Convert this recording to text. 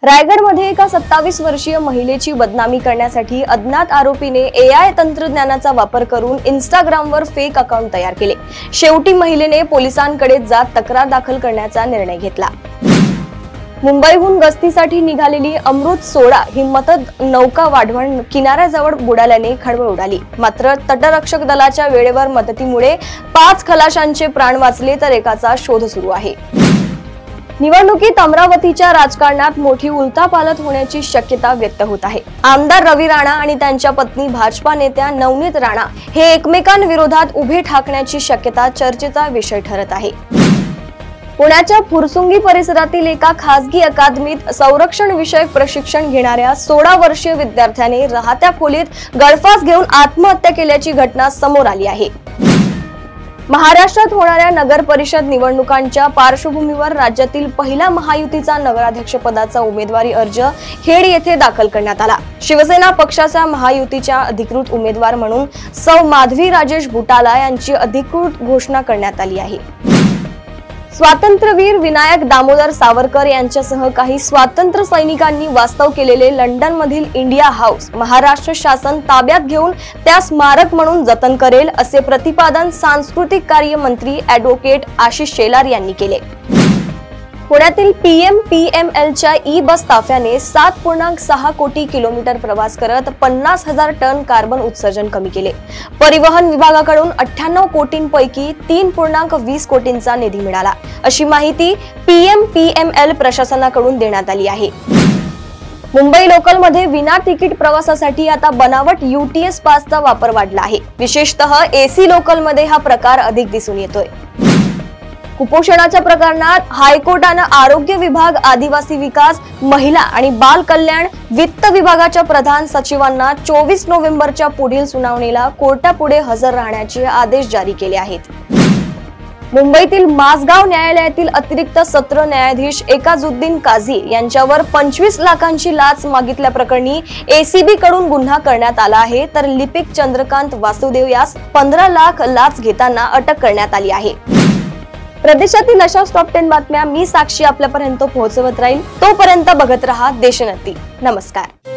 रायगडमध्ये एका 27 वर्षीय महिलेची बदनामी करण्यासाठी अज्ञात आरोपीने एआय तंत्रज्ञानाचा वापर करून इंस्टाग्रामवर फेक अकाउंट तयार केले। शेवटी महिलेने पोलिसांकडे जात तक्रार दाखल करण्याचा निर्णय घेतला। मुंबईहून गस्तीसाठी निघालेली अमृत सोडा ही मदत नौका वाढवण किनाऱ्याजवळ बुडाल्याने खळबळ उडाली। मात्र तटरक्षक दलाच्या वेळेवर मदतीमुळे 5 खलाशांचे प्राण वाचले तर एकाचा शोध सुरू आहे। निवडणुकीत अमरावतीच्या राजकारणात मोठी उलथापालथ होण्याची शक्यता व्यक्त होत आहे। आमदार रवी राणा आणि त्यांच्या पत्नी भाजपा नेत्या नवनीत राणा हे एकमेकांविरोधात उभे ठाकण्याची शक्यता चर्चेचा विषय ठरत आहे। पुण्याच्या फुरसुंगी परिसरातील एका खासगी अकादमीत संरक्षण विषयक प्रशिक्षण घेणाऱ्या 16 वर्षीय विद्यार्थ्याने राहत्या खोलीत गळफास घेऊन आत्महत्या केल्याची घटना समोर आली आहे। महाराष्ट्रात होणाऱ्या नगर परिषद निवडणुकांच्या पार्श्वभूमीवर राज्यातील पहिला महायुतीचा नगराध्यक्षपदाचा उमेदवारी अर्ज खेड येथे दाखल करण्यात आला। शिवसेना पक्षाच्या महायुतीच्या अधिकृत उमेदवार म्हणून सौ माधवी राजेश बुटाला यांची अधिकृत घोषणा करण्यात आली आहे। स्वातंत्र्यवीर विनायक दामोदर सावरकर यांच्यासह काही स्वातंत्र्य सैनिकांनी वास्तव केलेले लंडन मधील इंडिया हाऊस महाराष्ट्र शासन ताब्यात घेऊन त्या स्मारक म्हणून जतन करेल असे प्रतिपादन सांस्कृतिक कार्य मंत्री ॲडव्होकेट आशिष शेलार यांनी केले। पुण्यातील PMPMLच्या ई बस ताफ्याने 7.6 कोटी किलोमीटर प्रवास करत 50,000 टन कार्बन उत्सर्जन कमी केले। परिवहन विभागाकडून 98 कोटींपैकी 3.20 कोटींचा निधी मिळाला, अशी माहिती PMPML प्रशासनाकडून देण्यात आली आहे। मुंबई लोकलमध्ये विना तिकीट प्रवासासाठी आता बनावट UTS पासचा वापर वाढला आहे। विशेषतः AC लोकलमध्ये हा प्रकार अधिक दिसून येतोय। कुपोषणाच्या प्रकरणात हायकोर्टानं आरोग्य विभाग, आदिवासी विकास, महिला आणि बाल कल्याण, वित्त विभागाच्या प्रधान सचिवांना 24 नोव्हेंबरच्या पुढील सुनावणीला कोर्टापुढे हजर राहण्याचे आदेश जारी केले आहेत। मुंबईतील माझगाव न्यायालयातील अतिरिक्त सत्र न्यायाधीश एकाजुद्दीन काझी यांच्यावर 25 लाखांची लाच मागितल्याप्रकरणी ACB कडून गुन्हा करण्यात आला आहे, तर लिपिक चंद्रकांत वासुदेव यास 15 लाख लाच घेताना अटक करण्यात आली आहे। प्रदेशातील अशाच टॉप 10 बातम्या मी साक्षी आपल्यापर्यंत पोहोचवत राहील। तोपर्यंत बघत रहा देशोन्नती। नमस्कार।